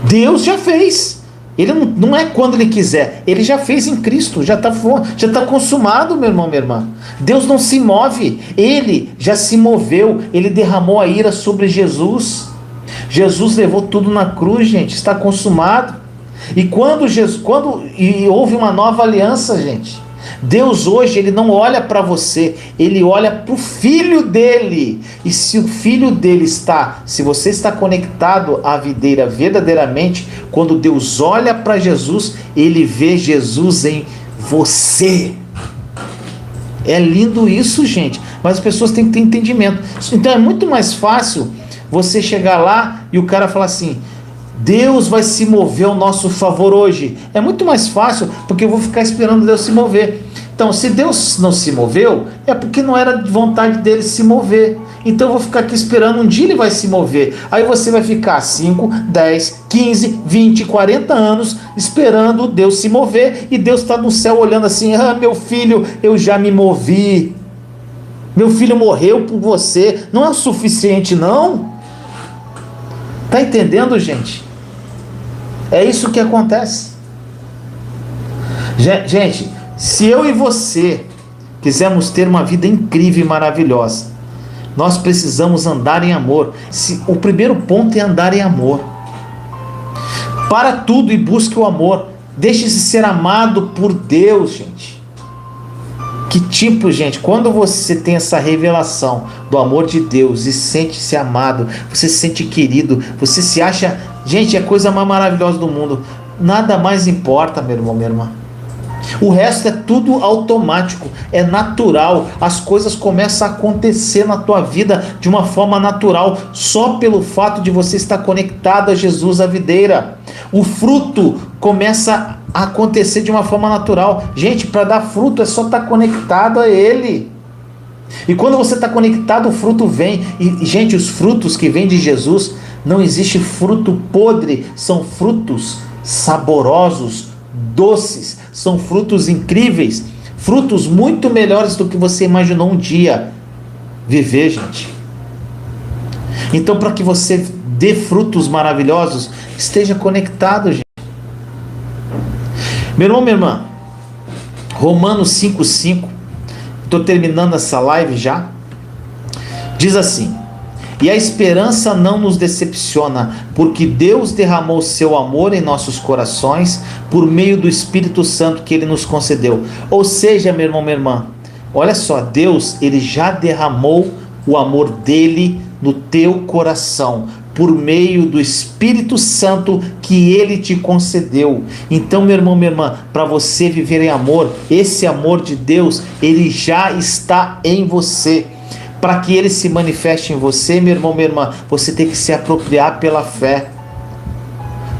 Deus já fez. Ele não é quando Ele quiser. Ele já fez em Cristo. Já está consumado, meu irmão, minha irmã. Deus não se move. Ele já se moveu. Ele derramou a ira sobre Jesus. Jesus levou tudo na cruz, gente. Está consumado. E quando houve uma nova aliança, gente, Deus hoje, Ele não olha para você, Ele olha para o Filho dele. E se o Filho dele se você está conectado à videira verdadeiramente, quando Deus olha para Jesus, Ele vê Jesus em você. É lindo isso, gente, mas as pessoas têm que ter entendimento. Então é muito mais fácil você chegar lá e o cara falar assim: Deus vai se mover ao nosso favor hoje. É muito mais fácil, porque eu vou ficar esperando Deus se mover. Então, se Deus não se moveu, é porque não era de vontade dele se mover. Então eu vou ficar aqui esperando, um dia ele vai se mover. Aí você vai ficar 5, 10, 15, 20, 40 anos esperando Deus se mover, e Deus está no céu olhando assim: ah, meu filho, eu já me movi. Meu filho morreu por você. Não é o suficiente, não? Tá entendendo, gente? É isso que acontece. Gente, se eu e você quisermos ter uma vida incrível e maravilhosa, nós precisamos andar em amor. O primeiro ponto é andar em amor. Para tudo e busque o amor. Deixe-se ser amado por Deus, gente. Que tipo, gente, quando você tem essa revelação do amor de Deus e sente-se amado, você se sente querido, você se acha, gente, é a coisa mais maravilhosa do mundo. Nada mais importa, meu irmão, minha irmã. O resto é tudo automático, é natural. As coisas começam a acontecer na tua vida de uma forma natural, só pelo fato de você estar conectado a Jesus, a videira. O fruto começa a acontecer de uma forma natural. Gente, para dar fruto é só estar conectado a Ele. E quando você está conectado, o fruto vem. E, gente, os frutos que vêm de Jesus, não existe fruto podre, são frutos saborosos, doces, são frutos incríveis, frutos muito melhores do que você imaginou um dia viver, gente. Então, para que você dê frutos maravilhosos, esteja conectado, gente. Meu irmão, minha irmã, Romanos 5,5, estou terminando essa live já, diz assim: e a esperança não nos decepciona, porque Deus derramou seu amor em nossos corações por meio do Espírito Santo que Ele nos concedeu. Ou seja, meu irmão, minha irmã, olha só, Deus, Ele já derramou o amor dEle no teu coração, por meio do Espírito Santo que Ele te concedeu. Então, meu irmão, minha irmã, para você viver em amor, esse amor de Deus, Ele já está em você. Para que Ele se manifeste em você, meu irmão, minha irmã, você tem que se apropriar pela fé.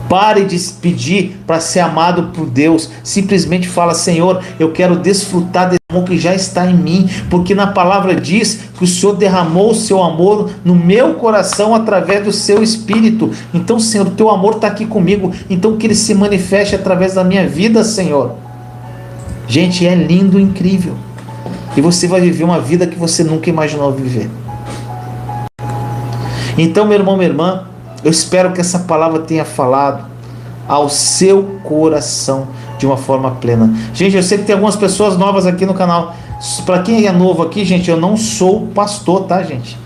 Pare de pedir para ser amado por Deus. Simplesmente fala: Senhor, eu quero desfrutar desse amor que já está em mim, porque na palavra diz que o Senhor derramou o seu amor no meu coração através do seu Espírito. Então, Senhor, o teu amor está aqui comigo, então que Ele se manifeste através da minha vida, Senhor. Gente, é lindo, incrível. E você vai viver uma vida que você nunca imaginou viver. Então, meu irmão, minha irmã, eu espero que essa palavra tenha falado ao seu coração de uma forma plena. Gente, eu sei que tem algumas pessoas novas aqui no canal. Para quem é novo aqui, gente, eu não sou pastor, tá, gente?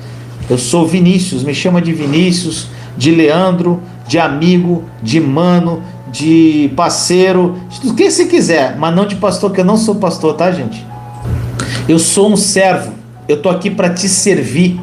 Eu sou Vinícius, me chama de Vinícius, de Leandro, de amigo, de mano, de parceiro, do que você quiser, mas não de pastor, que eu não sou pastor, tá, gente? Eu sou um servo, eu estou aqui para te servir,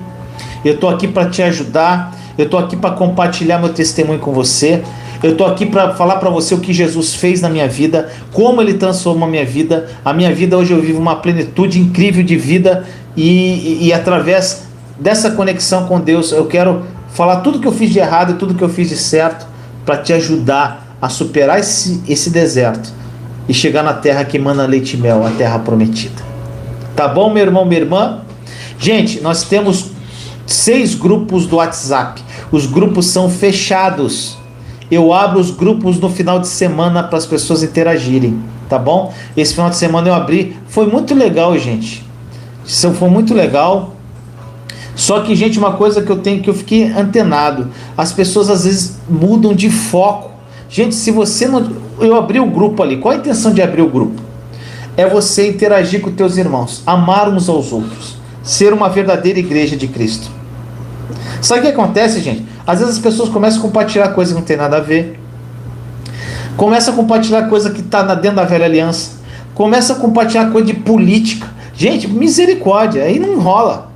eu estou aqui para te ajudar, eu estou aqui para compartilhar meu testemunho com você, eu estou aqui para falar para você o que Jesus fez na minha vida, como Ele transformou a minha vida hoje eu vivo uma plenitude incrível de vida, e através dessa conexão com Deus, eu quero falar tudo que eu fiz de errado e tudo que eu fiz de certo, para te ajudar a superar esse deserto, e chegar na terra que emana leite e mel, a terra prometida. Tá bom, meu irmão, minha irmã? Gente, nós temos 6 grupos do WhatsApp. Os grupos são fechados. Eu abro os grupos no final de semana para as pessoas interagirem, tá bom? Esse final de semana eu abri. Foi muito legal, gente. Isso foi muito legal. Só que, gente, uma coisa que eu fiquei antenado, as pessoas às vezes mudam de foco. Gente, se você não... Eu abri o grupo ali, qual a intenção de abrir o grupo? É você interagir com teus irmãos, amar uns aos outros, ser uma verdadeira igreja de Cristo. Sabe o que acontece, gente? Às vezes as pessoas começam a compartilhar coisa que não tem nada a ver, começam a compartilhar coisa que está dentro da velha aliança, começam a compartilhar coisa de política. Gente, misericórdia, aí não rola.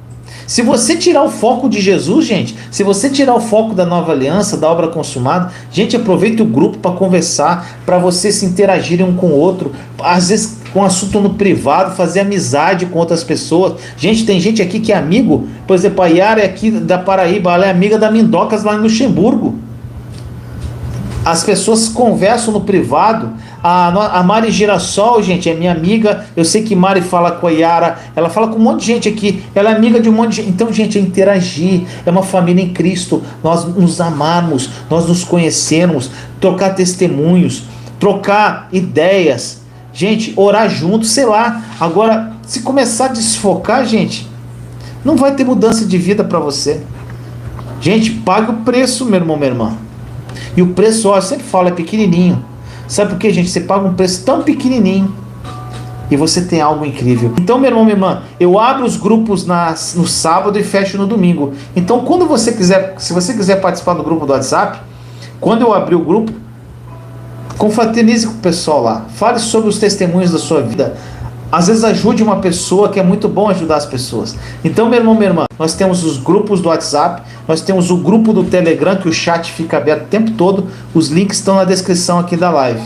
Se você tirar o foco de Jesus, gente, se você tirar o foco da nova aliança, da obra consumada, gente, aproveita o grupo para conversar, para vocês se interagirem um com o outro, às vezes com assunto no privado, fazer amizade com outras pessoas. Gente, tem gente aqui que é amigo, por exemplo, a Yara é aqui da Paraíba, ela é amiga da Mindocas lá em Luxemburgo. As pessoas conversam no privado. A Mari Girassol, gente, é minha amiga. Eu sei que Mari fala com a Yara, ela fala com um monte de gente aqui, ela é amiga de um monte de gente. Então, gente, é interagir, é uma família em Cristo, nós nos amarmos, nós nos conhecermos, trocar testemunhos, trocar ideias, gente, orar juntos, sei lá. Agora, se começar a desfocar, gente, não vai ter mudança de vida para você. Gente, paga o preço, meu irmão, minha irmã. E o preço, ó, eu sempre falo, é pequenininho. Sabe por quê, gente? Você paga um preço tão pequenininho e você tem algo incrível. Então, meu irmão, minha irmã, eu abro os grupos no sábado e fecho no domingo. Então, quando você quiser, se você quiser participar do grupo do WhatsApp, quando eu abrir o grupo, confraternize com o pessoal lá. Fale sobre os testemunhos da sua vida. Às vezes ajude uma pessoa, que é muito bom ajudar as pessoas. Então, meu irmão, minha irmã, nós temos os grupos do WhatsApp, nós temos o grupo do Telegram, que o chat fica aberto o tempo todo. Os links estão na descrição aqui da live.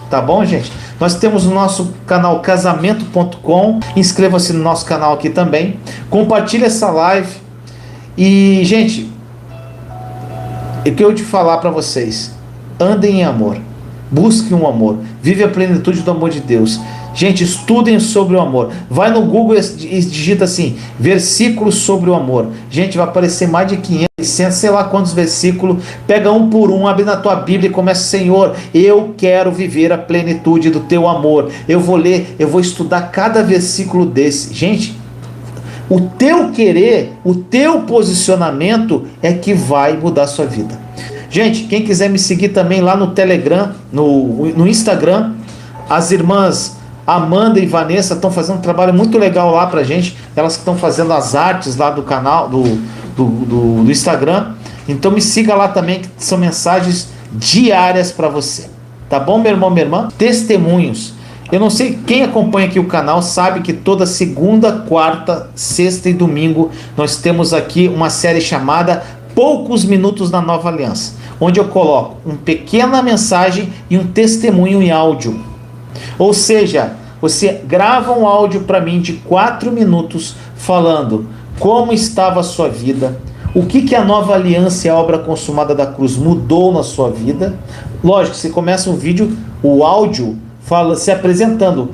Tá bom, gente? Nós temos o nosso canal casamento.com. Inscreva-se no nosso canal aqui também. Compartilhe essa live. E, gente, o que eu te falar para vocês: andem em amor. Busquem um amor. Vive a plenitude do amor de Deus. Gente, estudem sobre o amor. Vai no Google e digita assim, versículos sobre o amor. Gente, vai aparecer mais de 500, 600, sei lá quantos versículos. Pega um por um, abre na tua Bíblia e começa: Senhor, eu quero viver a plenitude do teu amor. Eu vou ler, eu vou estudar cada versículo desse. Gente, o teu querer, o teu posicionamento é que vai mudar a sua vida. Gente, quem quiser me seguir também lá no Telegram, no Instagram, as irmãs Amanda e Vanessa estão fazendo um trabalho muito legal lá pra gente. Elas que estão fazendo as artes lá do canal, do Instagram. Então me siga lá também, que são mensagens diárias para você. Tá bom, meu irmão, minha irmã? Testemunhos. Eu não sei, quem acompanha aqui o canal sabe que toda segunda, quarta, sexta e domingo nós temos aqui uma série chamada Poucos Minutos na Nova Aliança, onde eu coloco uma pequena mensagem e um testemunho em áudio. Ou seja, você grava um áudio para mim de 4 minutos falando como estava a sua vida, o que a nova aliança e a obra consumada da cruz mudou na sua vida. Lógico, você começa um vídeo, o áudio fala, se apresentando,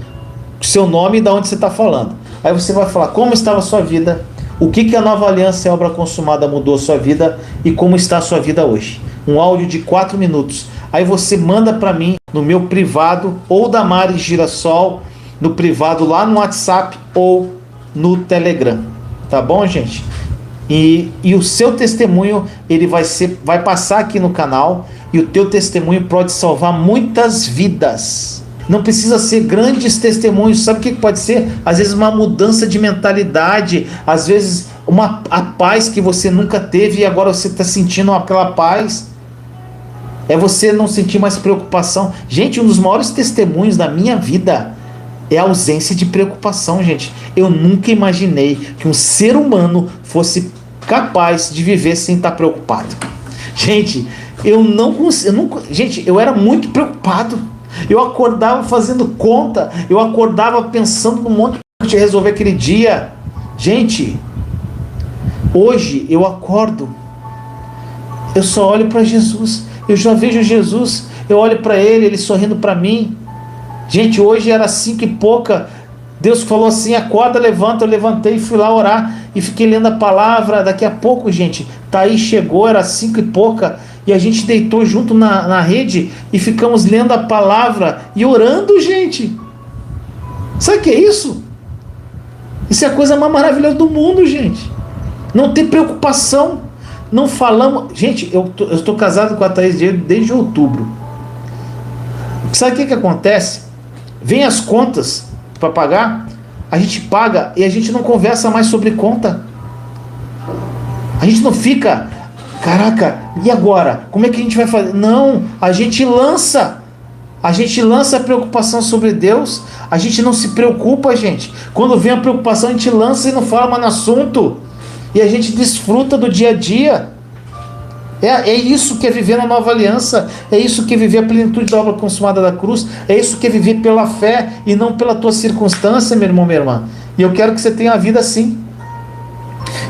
seu nome e de onde você está falando. Aí você vai falar como estava a sua vida, o que a nova aliança e a obra consumada mudou a sua vida e como está a sua vida hoje. Um áudio de 4 minutos. Aí você manda para mim no meu privado, ou da Mari Girassol, no privado lá no WhatsApp ou no Telegram. Tá bom, gente? E o seu testemunho, ele vai passar aqui no canal, e o teu testemunho pode salvar muitas vidas. Não precisa ser grandes testemunhos. Sabe o que pode ser? Às vezes uma mudança de mentalidade, às vezes a paz que você nunca teve e agora você está sentindo aquela paz. É você não sentir mais preocupação. Gente, um dos maiores testemunhos da minha vida é a ausência de preocupação, gente. Eu nunca imaginei que um ser humano fosse capaz de viver sem estar preocupado. Gente, eu era muito preocupado. Eu acordava fazendo conta, eu acordava pensando no monte de resolver aquele dia. Gente, hoje eu acordo, eu só olho para Jesus. Eu já vejo Jesus, eu olho para ele sorrindo para mim. Gente, hoje era 5 e pouca, Deus falou assim: acorda, levanta. Eu levantei e fui lá orar e fiquei lendo a palavra. Daqui a pouco, gente, Thaís chegou, era 5 e pouca, e a gente deitou junto na rede e ficamos lendo a palavra e orando, gente. Sabe o que é isso? Isso é a coisa mais maravilhosa do mundo, gente. Não ter preocupação. Não falamos. Gente, eu estou casado com a Thaís desde outubro. Sabe o que acontece? Vem as contas para pagar, a gente paga e a gente não conversa mais sobre conta. A gente não fica, caraca, e agora? Como é que a gente vai fazer? Não, a gente lança a preocupação sobre Deus. A gente não se preocupa, gente. Quando vem a preocupação, a gente lança e não fala mais no assunto. E a gente desfruta do dia a dia. É isso que é viver na nova aliança. É isso que é viver a plenitude da obra consumada da cruz. É isso que é viver pela fé e não pela tua circunstância, meu irmão, minha irmã. E eu quero que você tenha a vida assim.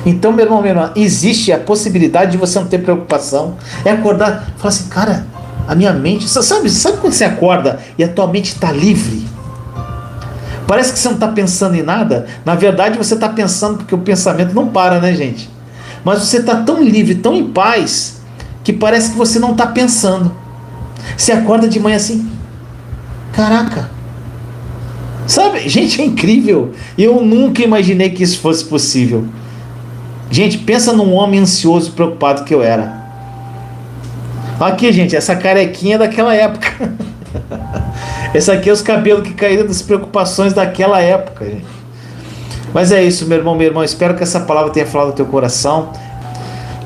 Então, meu irmão, minha irmã, existe a possibilidade de você não ter preocupação. É acordar e falar assim, cara, a minha mente... Sabe quando você acorda e a tua mente está livre? Parece que você não está pensando em nada. Na verdade, você está pensando porque o pensamento não para, né, gente? Mas você está tão livre, tão em paz, que parece que você não está pensando. Você acorda de manhã assim, caraca. Sabe, gente, é incrível. Eu nunca imaginei que isso fosse possível. Gente, pensa num homem ansioso e preocupado que eu era. Aqui, gente, essa carequinha daquela época. Essa aqui é os cabelos que caíram das preocupações daquela época, gente. Mas é isso, meu irmão, minha irmã. Espero que essa palavra tenha falado no teu coração.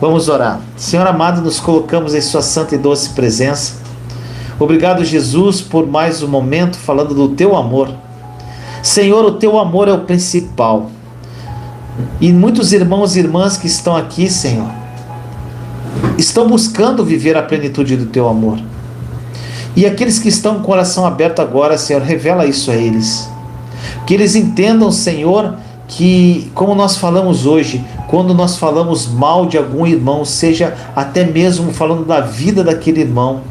Vamos orar. Senhor amado, nos colocamos em sua santa e doce presença. Obrigado, Jesus, por mais um momento falando do teu amor. Senhor, o teu amor é o principal. E muitos irmãos e irmãs que estão aqui, Senhor, estão buscando viver a plenitude do teu amor. E aqueles que estão com o coração aberto agora, Senhor, revela isso a eles. Que eles entendam, Senhor, que, como nós falamos hoje, quando nós falamos mal de algum irmão, seja até mesmo falando da vida daquele irmão,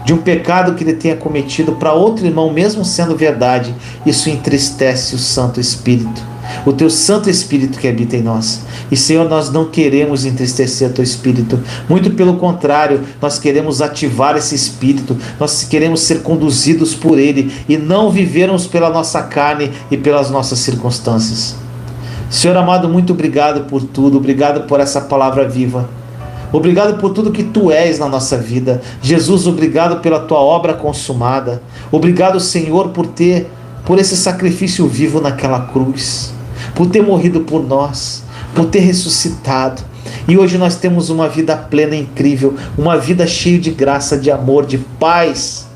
de um pecado que ele tenha cometido para outro irmão, mesmo sendo verdade, isso entristece o Santo Espírito. O teu Santo Espírito que habita em nós. E, Senhor, nós não queremos entristecer o teu Espírito. Muito pelo contrário, nós queremos ativar esse Espírito. Nós queremos ser conduzidos por ele e não vivermos pela nossa carne e pelas nossas circunstâncias. Senhor amado, muito obrigado por tudo. Obrigado por essa palavra viva. Obrigado por tudo que tu és na nossa vida. Jesus, obrigado pela tua obra consumada. Obrigado, Senhor, por esse sacrifício vivo naquela cruz, por ter morrido por nós, por ter ressuscitado. E hoje nós temos uma vida plena, incrível, uma vida cheia de graça, de amor, de paz.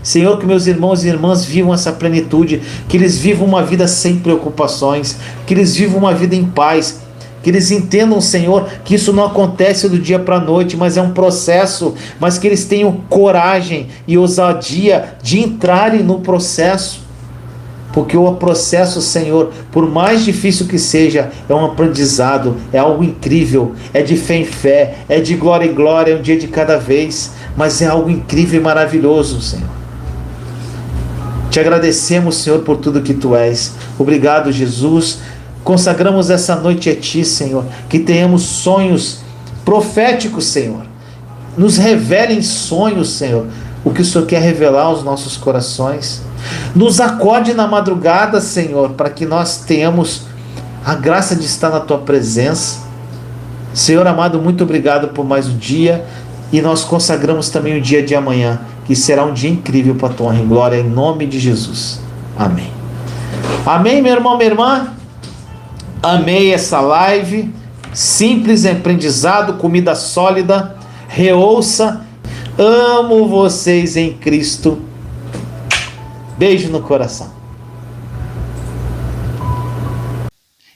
Senhor, que meus irmãos e irmãs vivam essa plenitude, que eles vivam uma vida sem preocupações, que eles vivam uma vida em paz, que eles entendam, Senhor, que isso não acontece do dia para a noite, mas é um processo, mas que eles tenham coragem e ousadia de entrarem no processo. Porque o processo, Senhor, por mais difícil que seja, é um aprendizado, é algo incrível, é de fé em fé, é de glória em glória, é um dia de cada vez, mas é algo incrível e maravilhoso, Senhor. Te agradecemos, Senhor, por tudo que tu és. Obrigado, Jesus. Consagramos essa noite a ti, Senhor, que tenhamos sonhos proféticos, Senhor. Nos revelem sonhos, Senhor, o que o Senhor quer revelar aos nossos corações. Nos acorde na madrugada, Senhor, para que nós tenhamos a graça de estar na tua presença. Senhor amado, muito obrigado por mais um dia, e nós consagramos também o dia de amanhã, que será um dia incrível para a tua honra e glória, em nome de Jesus. Amém. Amém, meu irmão, minha irmã. Amei essa live, simples, aprendizado, comida sólida. Reouça. Amo vocês em Cristo. Beijo no coração.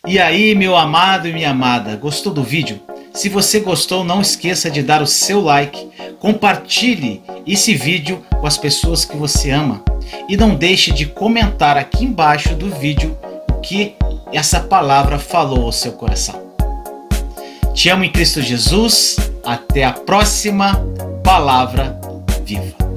E aí, meu amado e minha amada, gostou do vídeo? Se você gostou, não esqueça de dar o seu like, compartilhe esse vídeo com as pessoas que você ama e não deixe de comentar aqui embaixo do vídeo o que essa palavra falou ao seu coração. Te amo em Cristo Jesus. Até a próxima palavra viva.